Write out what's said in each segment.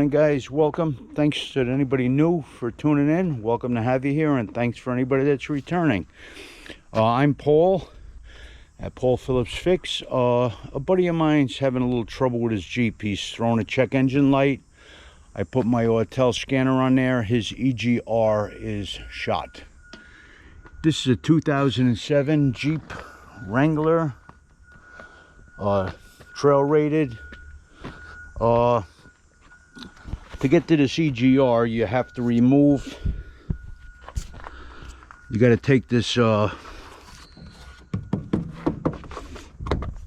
morning, guys. Welcome. Thanks to anybody new for tuning in. Welcome to have you here, and thanks for anybody that's returning. I'm Paul at Paul Phillips Fix. A buddy of mine's having a little trouble with his Jeep. He's throwing a check engine light. I put my Autel scanner on there. His EGR is shot. This is a 2007 Jeep Wrangler, trail rated. To get to this EGR, you have to remove, you got to take this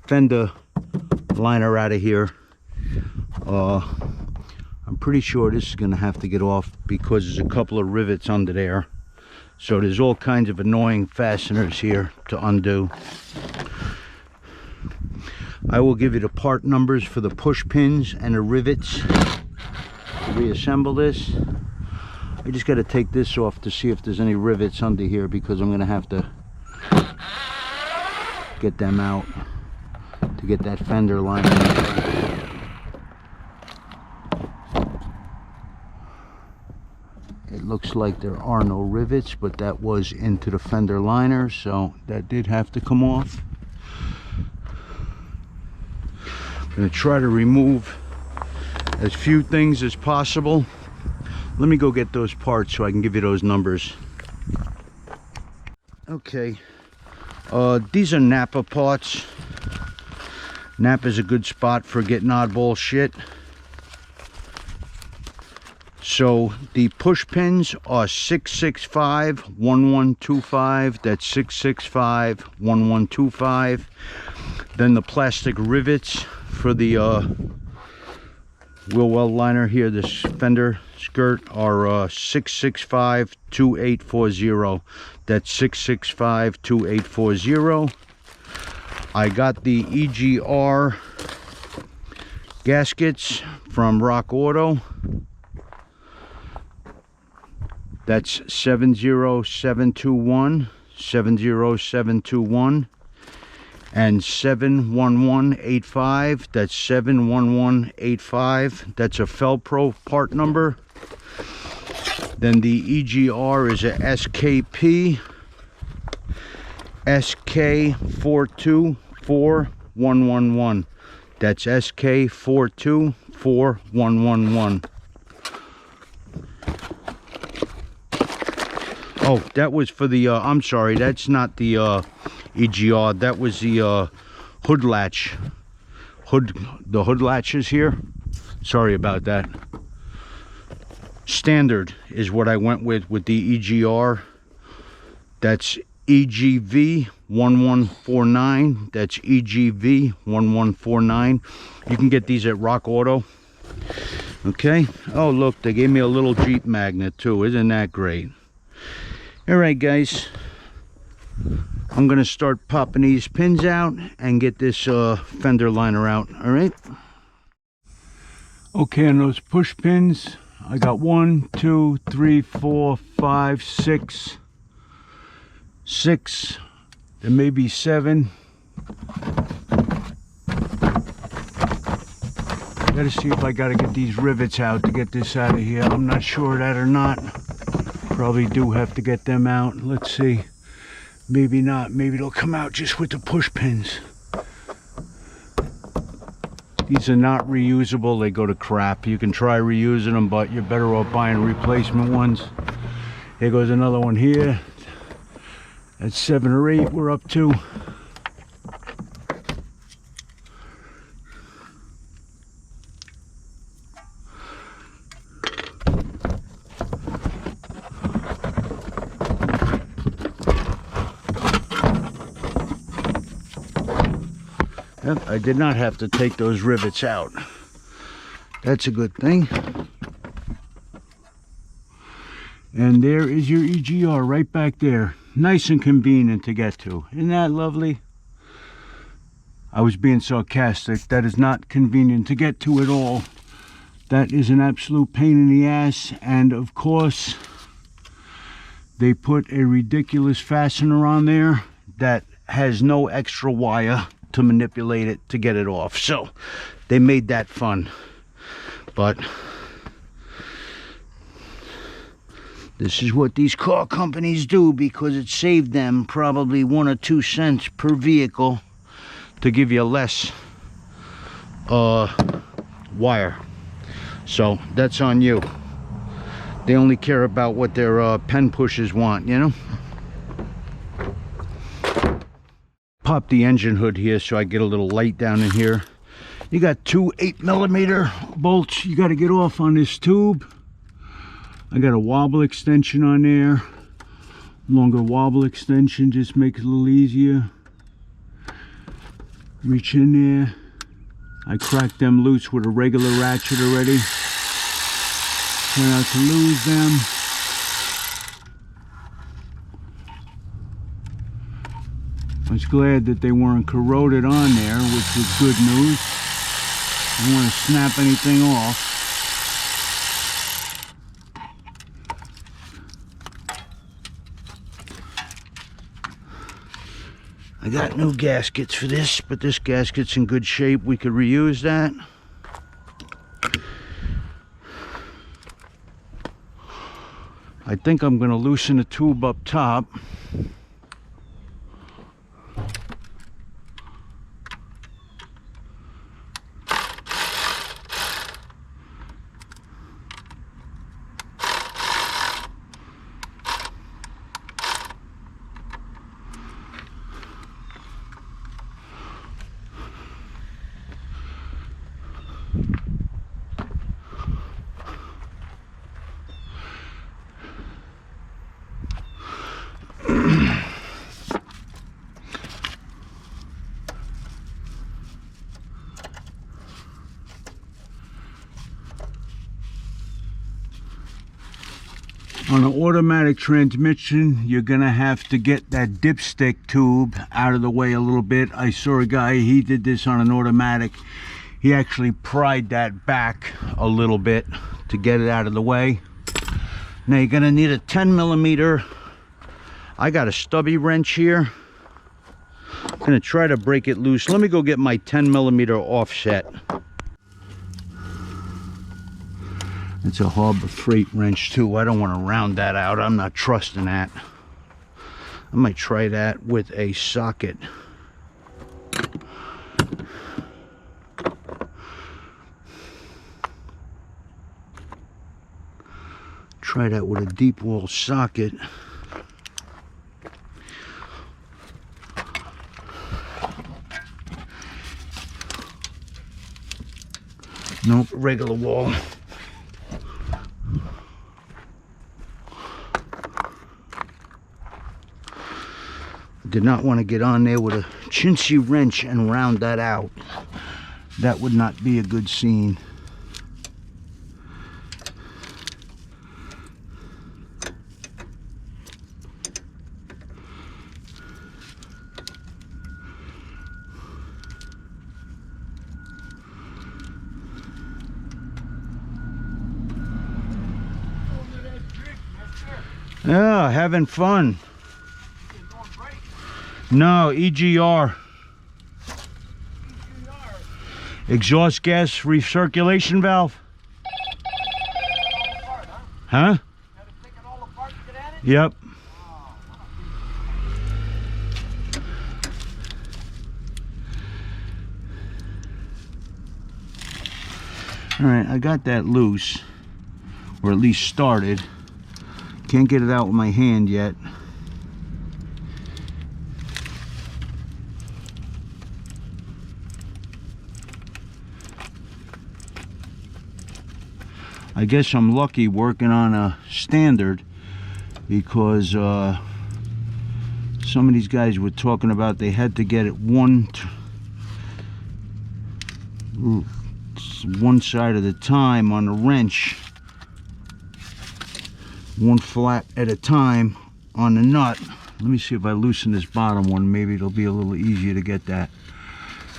fender liner out of here. I'm pretty sure this is going to have to get off because there's a couple of rivets under there. So there's all kinds of annoying fasteners here to undo. I will give you the part numbers for the push pins and the rivets to reassemble this. I just got to take this off to see if there's any rivets under here, because I'm going to have to get them out to get that fender liner. It looks like there are no rivets, but that was into the fender liner, so that did have to come off. I'm going to try to remove as few things as possible. Let me go get those parts so I can give you those numbers. Okay, these are Napa parts. Napa is a good spot for getting oddball shit. So the push pins are 665-1125. That's 665-1125. Then the plastic rivets for the wheel well liner here, this fender skirt, are 665-2840. That's 665-2840. I got the EGR gaskets from Rock Auto. That's 70721, 70721, and 71185. That's 71185. That's a Felpro part number. Then the EGR is a SKP SK424111. That's SK424111. Oh, that was for the, I'm sorry, that's not the EGR. That was the hood latch. The hood latches here. Sorry about that. Standard is what I went with the EGR. That's EGV 1149. That's EGV 1149. You can get these at Rock Auto. Okay. Oh, look, they gave me a little Jeep magnet too. Isn't that great? All right, guys, I'm going to start popping these pins out and get this fender liner out. All right. Okay, on those push pins, I got 1, 2, 3, 4, 5, 6. There may be 7. Gotta see if I gotta get these rivets out to get this out of here. I'm not sure of that or not. Probably do have to get them out. Let's see. Maybe not. Maybe they'll come out just with the push pins. These are not reusable. They go to crap. You can try reusing them, but you're better off buying replacement ones. Here goes another one here. That's 7 or 8 we're up to. Yep, I did not have to take those rivets out. That's a good thing. And there is your EGR right back there. Nice and convenient to get to. Isn't that lovely? I was being sarcastic. That is not convenient to get to at all. That is an absolute pain in the ass. And of course, they put a ridiculous fastener on there that has no extra wire to manipulate it to get it off. So they made that fun. But This is what these car companies do because it saved them probably 1 or 2 cents per vehicle to give you less wire. So that's on you. They only care about what their pen pushers want, you know. Pop the engine hood here so I get a little light down in here. You got 2 8mm bolts you got to get off on this tube. I got a wobble extension on there. Longer wobble extension just makes it a little easier. Reach in there. I cracked them loose with a regular ratchet already. Try not to lose them. I was glad that they weren't corroded on there, which was good news. I don't want to snap anything off. I got new gaskets for this, but this gasket's in good shape. We could reuse that. I think I'm going to loosen the tube up top. On an automatic transmission, you're gonna have to get that dipstick tube out of the way a little bit. I saw a guy, he did this on an automatic. He actually pried that back a little bit to get it out of the way. Now you're gonna need a 10mm. I got a stubby wrench here. I'm gonna try to break it loose. Let me go get my 10mm offset. It's a Harbor Freight wrench too. I don't want to round that out. I'm not trusting that. I might try that with a socket. Try that with a deep wall socket. Nope, regular wall. Did not want to get on there with a chintzy wrench and round that out. That would not be a good scene. Yeah, having fun. No, EGR. Exhaust gas recirculation valve. Huh? Yep. Alright, I got that loose, or at least started. Can't get it out with my hand yet. I guess I'm lucky working on a standard, because some of these guys were talking about they had to get it one side at a time on the wrench, one flat at a time on the nut. Let me see if I loosen this bottom one. Maybe it'll be a little easier to get that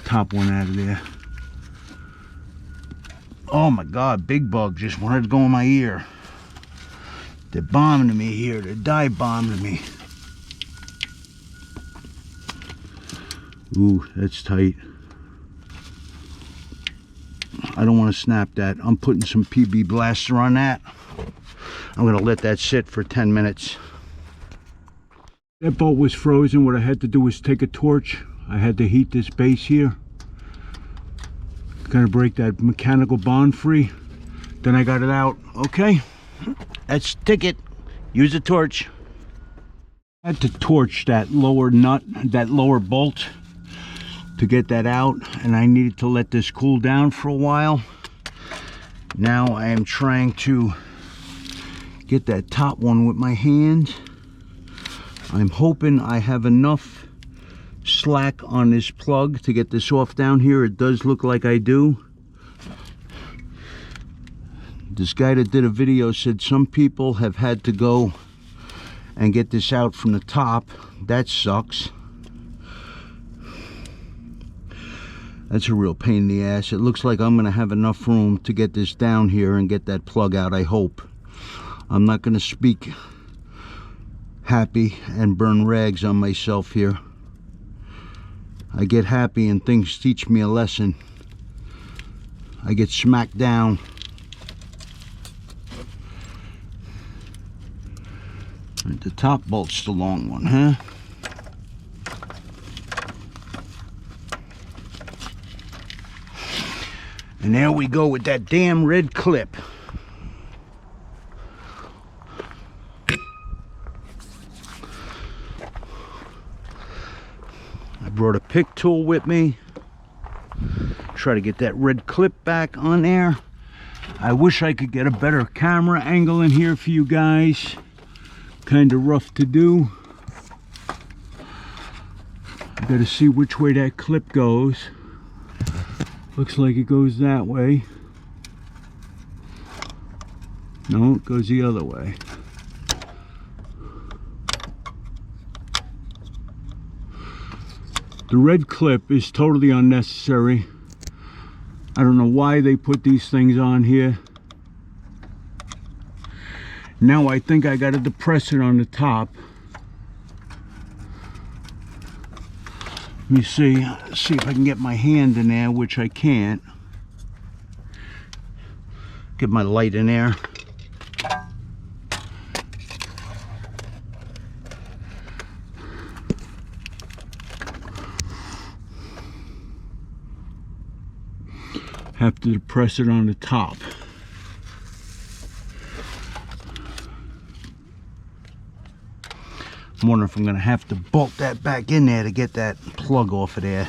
top one out of there. Oh my God, big bug just wanted to go in my ear. They're bombing me here. They're dive bombing me. Ooh, that's tight. I don't want to snap that. I'm putting some PB Blaster on that. I'm gonna let that sit for 10 minutes. That bolt was frozen. What I had to do was take a torch. I had to heat this base here. Gonna break that mechanical bond free. Then I got it out. Okay, let's stick it. Use a torch. I had to torch that lower nut, that lower bolt, to get that out, and I needed to let this cool down for a while. Now I am trying to get that top one with my hand. I'm hoping I have enough slack on this plug to get this off down here. It does look like I do. This guy that did a video said some people have had to go and get this out from the top. That sucks. That's a real pain in the ass. It looks like I'm gonna have enough room to get this down here and get that plug out, I hope. I'm not gonna speak happy and burn rags on myself here. I get happy and things teach me a lesson. I get smacked down. The top bolt's the long one, huh? And there we go with that damn red clip. I brought a pick tool with me. Try to get that red clip back on there. I wish I could get a better camera angle in here for you guys. Kind of rough to do. I gotta see which way that clip goes. Looks like it goes that way. No, it goes the other way. The red clip is totally unnecessary. I don't know why they put these things on here. Now I think I got to depress it on the top. Let me see if I can get my hand in there, which I can't. Get my light in there. Have to depress it on the top. I'm wondering if I'm gonna have to bolt that back in there to get that plug off of there.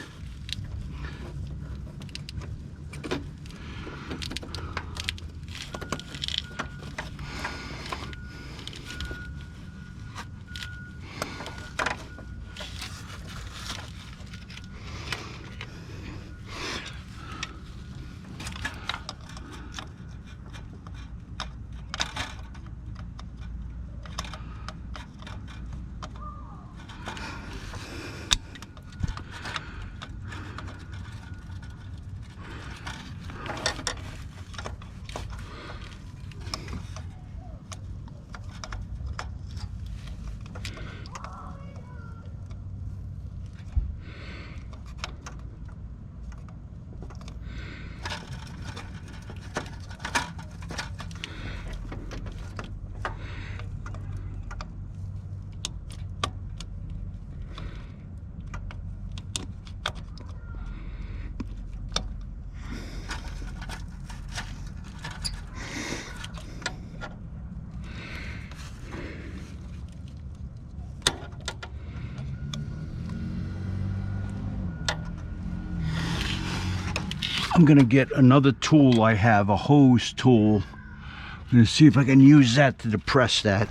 I'm gonna get another tool I have, a hose tool. I'm gonna see if I can use that to depress that.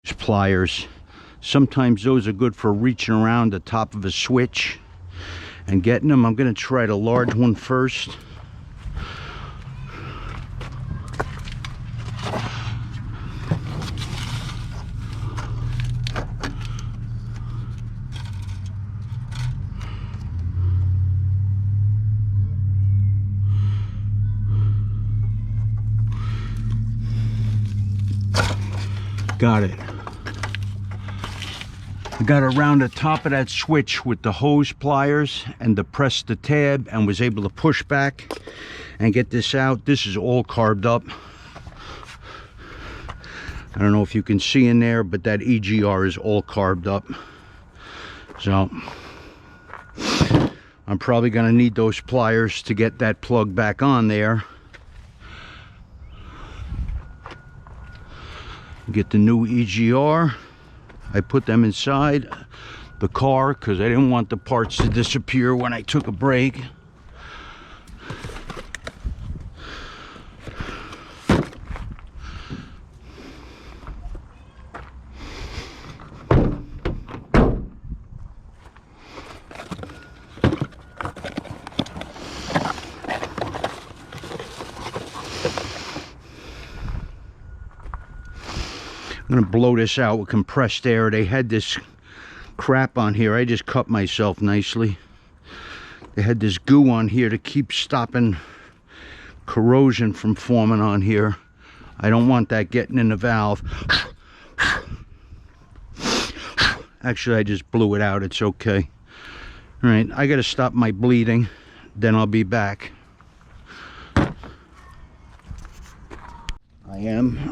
These pliers. Sometimes those are good for reaching around the top of a switch and getting them. I'm gonna try the large one first. Got it. I got around the top of that switch with the hose pliers and depressed the tab and was able to push back and get this out. This is all carved up. I don't know if you can see in there, but that EGR is all carved up. So I'm probably going to need those pliers to get that plug back on there. Get the new EGR. I put them inside the car because I didn't want the parts to disappear when I took a break. I'm gonna blow this out with compressed air. They had this crap on here. I just cut myself nicely. They had this goo on here to keep stopping corrosion from forming on here. I don't want that getting in the valve. Actually, I just blew it out. It's okay. All right, I gotta stop my bleeding, then I'll be back.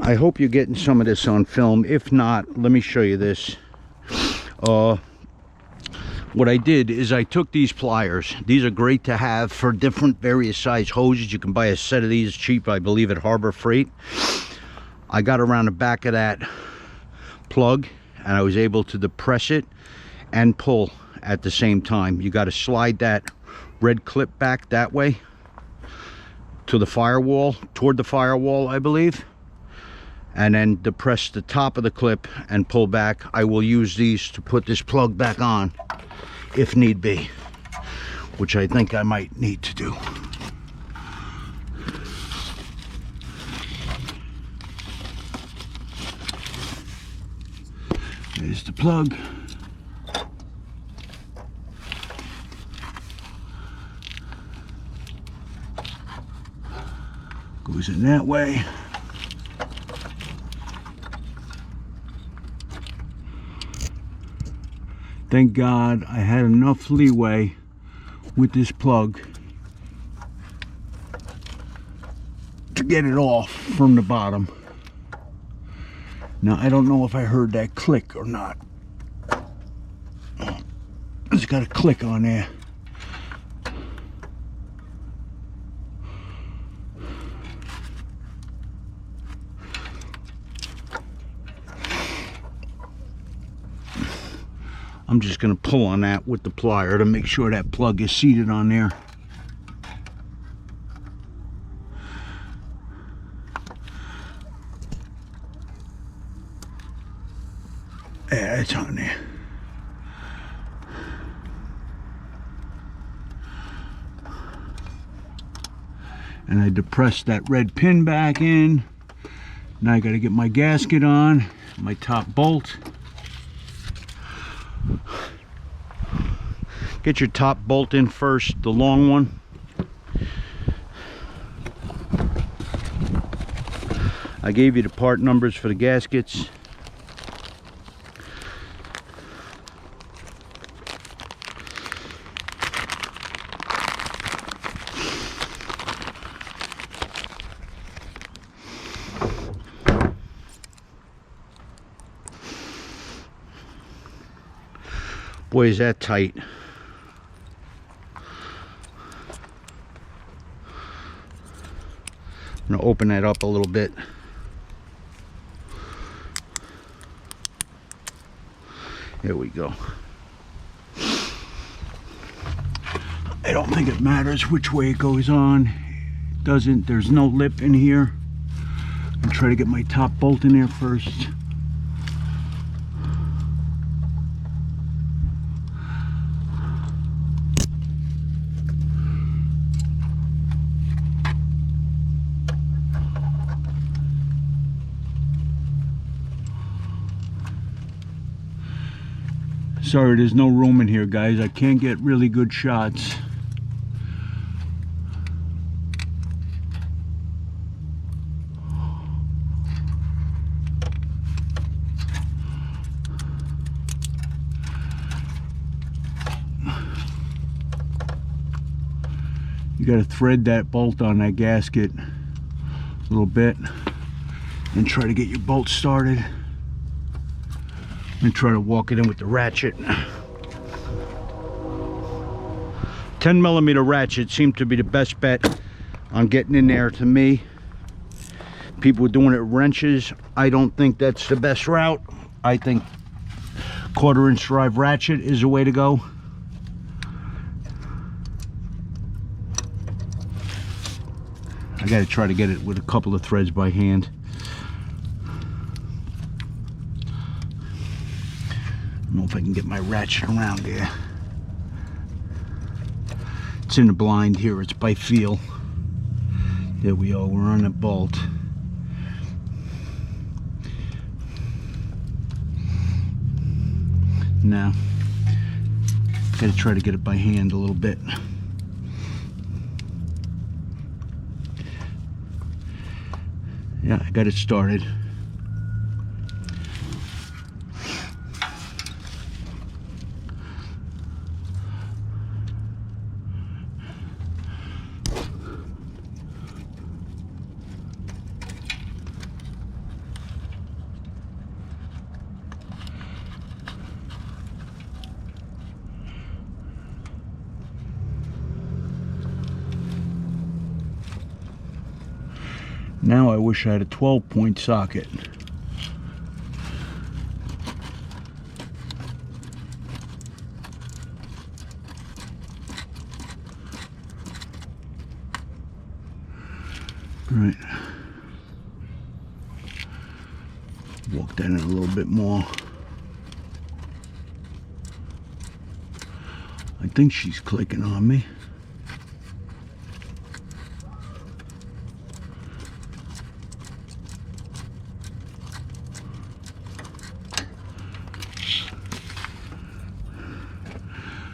I hope you're getting some of this on film. If not, let me show you this. What I did is I took these pliers. These are great to have for different various size hoses. You can buy a set of these cheap, I believe, at Harbor Freight. I got around the back of that plug and I was able to depress it and pull at the same time. You got to slide that red clip back that way to the firewall, toward the firewall, I believe, and then depress the top of the clip and pull back. I will use these to put this plug back on if need be, which I think I might need to do. There's the plug. Goes in that way. Thank God I had enough leeway with this plug to get it off from the bottom. Now I don't know if I heard that click or not. It's got a click on there. I'm just going to pull on that with the plier to make sure that plug is seated on there. Yeah, it's on there. And I depressed that red pin back in. Now I got to get my gasket on, my top bolt. Get your top bolt in first, the long one. I gave you the part numbers for the gaskets. Boy, is that tight. I'm going to open that up a little bit. There we go. I don't think it matters which way it goes on. It doesn't. There's no lip in here. I'll try to get my top bolt in there first. Sorry, there's no room in here, guys. I can't get really good shots. You got to thread that bolt on that gasket a little bit. and try to get your bolt started. And try to walk it in with the ratchet. 10mm ratchet seemed to be the best bet on getting in there to me. People were doing it with wrenches. I don't think that's the best route. I think 1/4" drive ratchet is the way to go. I gotta try to get it with a couple of threads by hand. I don't know if I can get my ratchet around there. It's in the blind here, it's by feel. There we are, we're on a bolt. Now, gotta try to get it by hand a little bit. Yeah, I got it started. Now I wish I had a 12-point socket. Right. Walk that in a little bit more. I think she's clicking on me.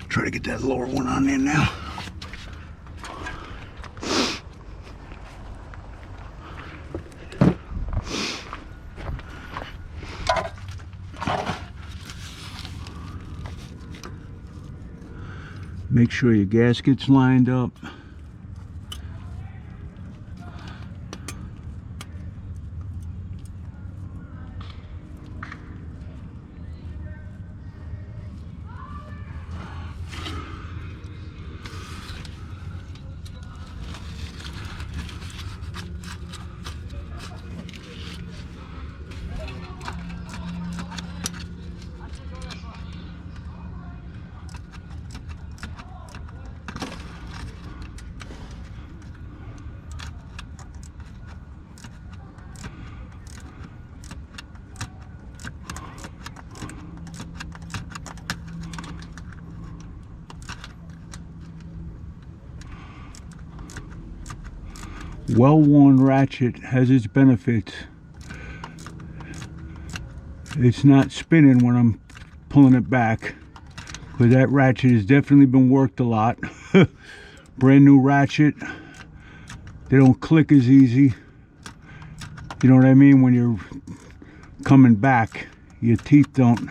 Try to get that lower one on there now. Make sure your gasket's lined up. Well-worn ratchet has its benefits. It's not spinning when I'm pulling it back, because that ratchet has definitely been worked a lot. Brand new ratchet, they don't click as easy. You know what I mean? When you're coming back, your teeth don't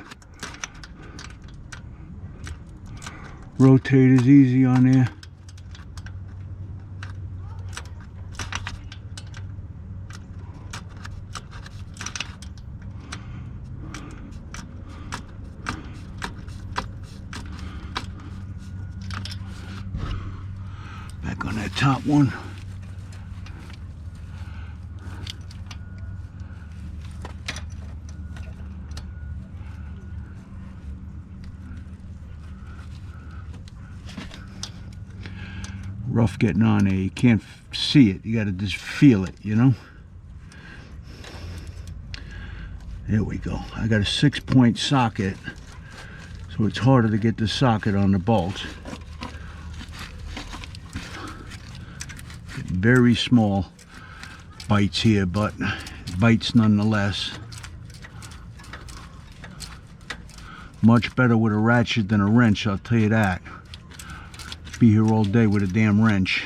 rotate as easy on there. Back on that top one. Rough getting on there. You can't see it. You got to just feel it, you know? There we go. I got a 6-point socket, so it's harder to get the socket on the bolt. Very small bites here, but bites nonetheless. Much better with a ratchet than a wrench, I'll tell you that. Be here all day with a damn wrench.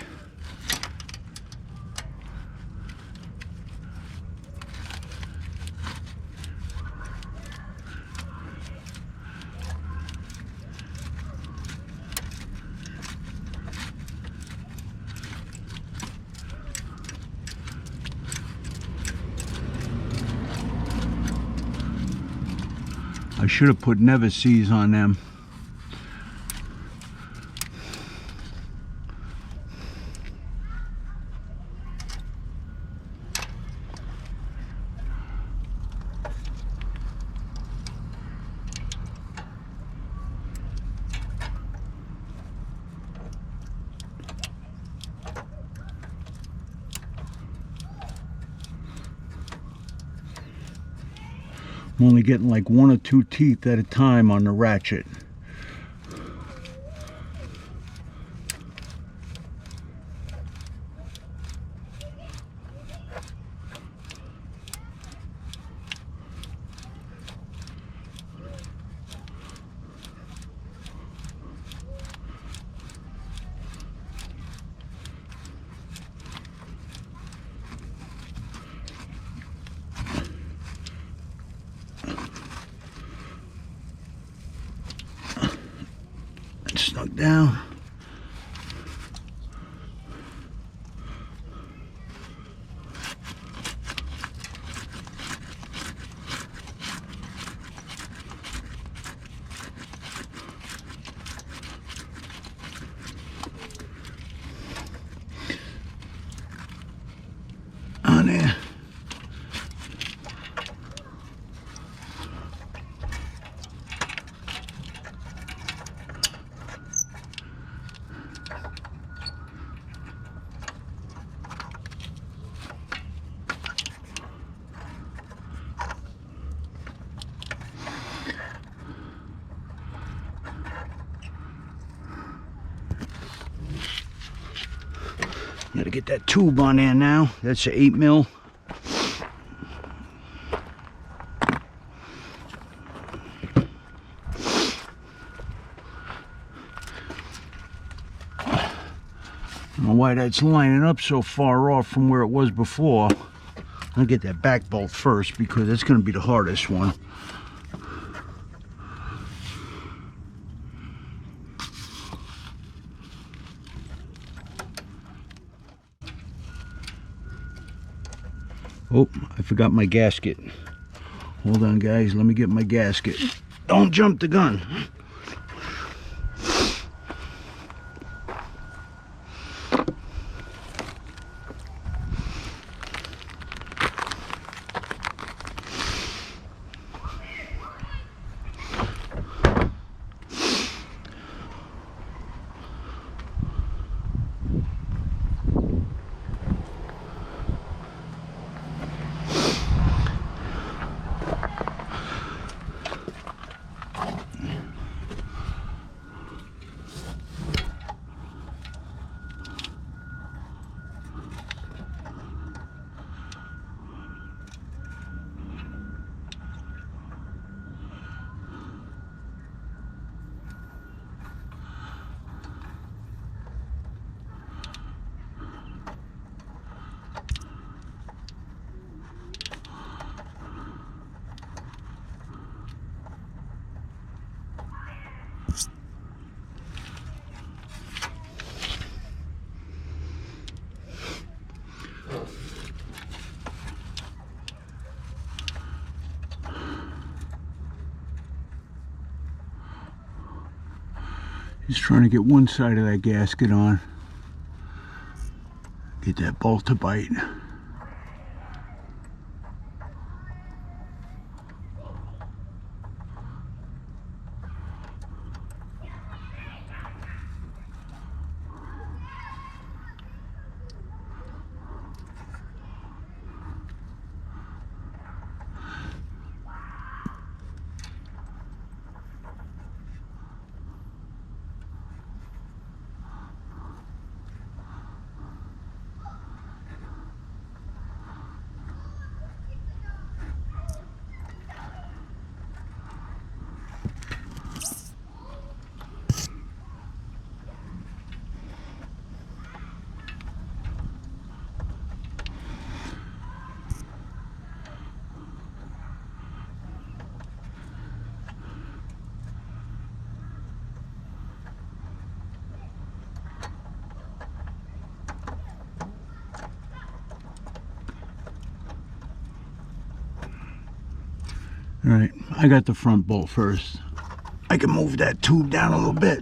I should have put never sees on them. I'm only getting like 1 or 2 teeth at a time on the ratchet. Snuck down. On there. Gotta get that tube on there now. That's an 8 mil. I don't know why that's lining up so far off from where it was before. I'll get that back bolt first because that's going to be the hardest one. Oh, I forgot my gasket. Hold on, guys. Let me get my gasket. Don't jump the gun. Just trying to get one side of that gasket on. Get that bolt to bite. All right, I got the front bolt first. I can move that tube down a little bit.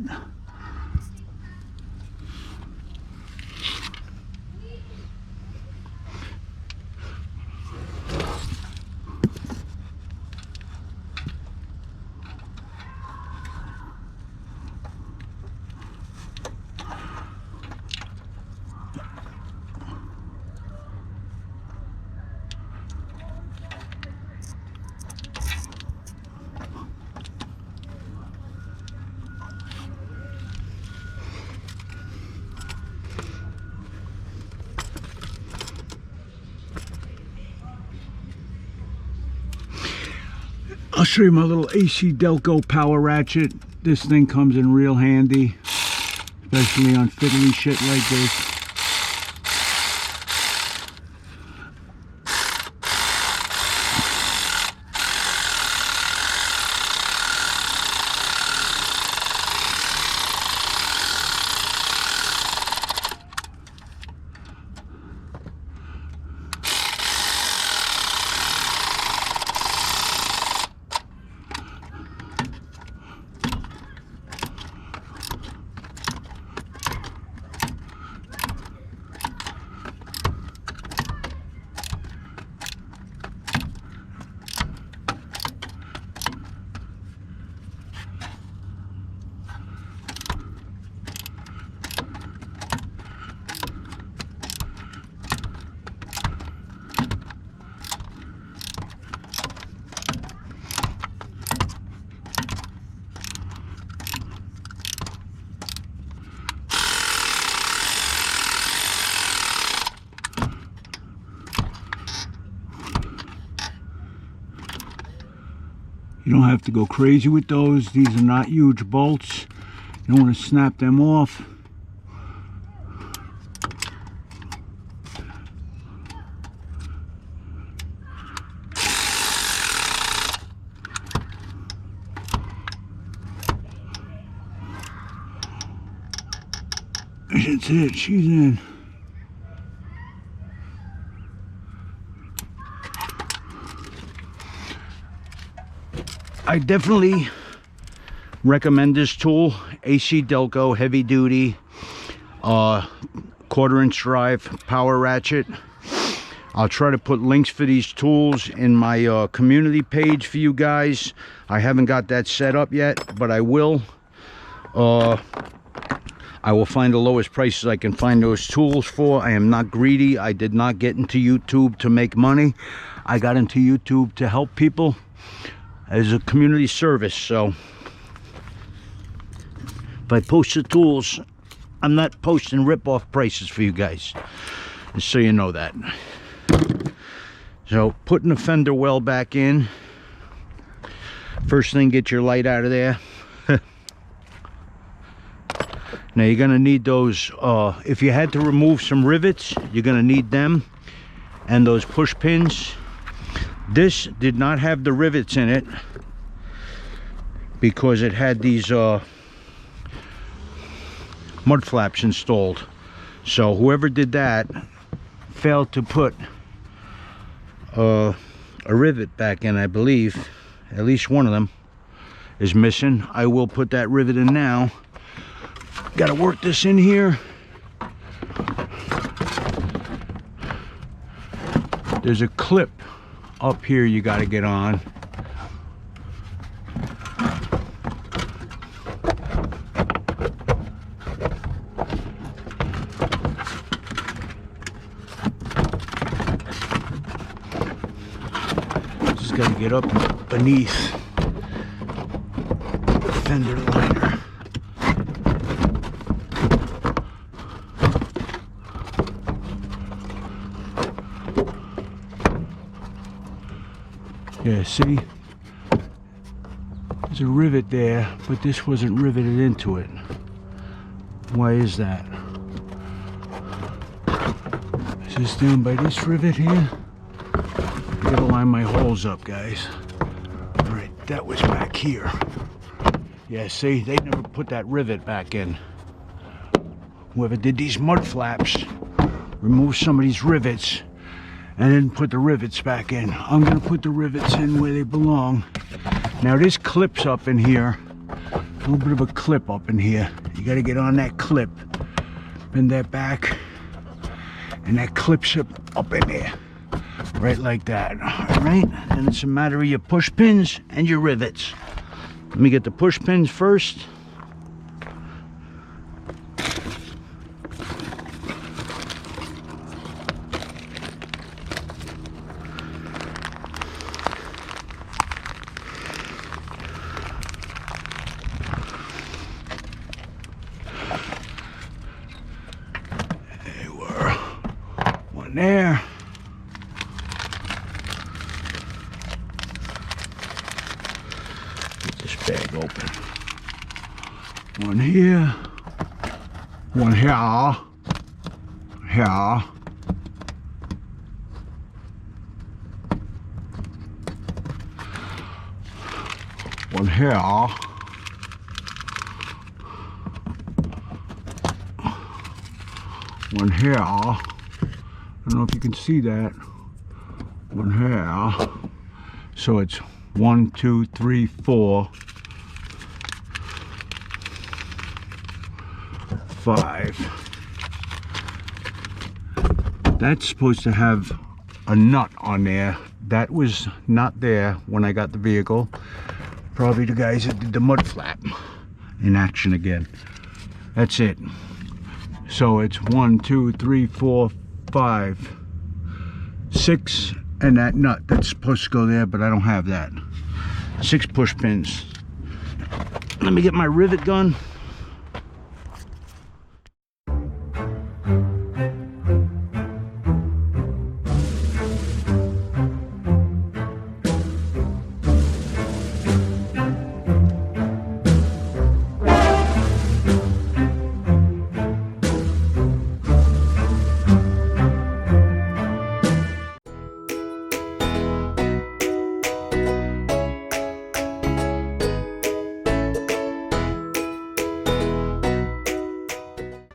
I'll show you my little AC Delco power ratchet. This thing comes in real handy, especially on fiddly shit like this. You don't have to go crazy with those. These are not huge bolts. You don't want to snap them off. That's it, she's in. I definitely recommend this tool, AC Delco heavy duty 1/4-inch drive power ratchet. I'll try to put links for these tools in my community page for you guys. I haven't got that set up yet, but I will. I will find the lowest prices I can find those tools for. I am not greedy. I did not get into YouTube to make money. I got into YouTube to help people as a community service. So if I post the tools, I'm not posting rip-off prices for you guys, just so you know that. So putting the fender well back in. First thing, get your light out of there. Now you're gonna need those, if you had to remove some rivets, you're gonna need them and those push pins. This did not have the rivets in it because it had these mud flaps installed. So whoever did that failed to put a rivet back in, I believe. At least one of them is missing. I will put that rivet in now. Got to work this in here. There's a clip up here you got to get on. Just got to get up beneath the fender liner. Yeah, see, there's a rivet there, but this wasn't riveted into it. Why is that? Is this down by this rivet here? I gotta line my holes up, guys. All right, that was back here. Yeah, see, they never put that rivet back in. Whoever did these mud flaps removed some of these rivets and then put the rivets back in. I'm gonna put the rivets in where they belong. Now there's clips up in here. A little bit of a clip up in here. You got to get on that clip. Bend that back. And that clips up in there. Right like that. Alright? Then it's a matter of your push pins and your rivets. Let me get the push pins first. There. Get this bag open. One here. One here. Here. One here. One here. I don't know if you can see that. One here. So it's 1, 2, 3, 4, 5. That's supposed to have a nut on there. That was not there when I got the vehicle. Probably the guys that did the mud flap in action again. That's it. So it's 1, 2, 3, 4, 5, 6, and that nut that's supposed to go there, but I don't have that. 6 push pins. Let me get my rivet gun.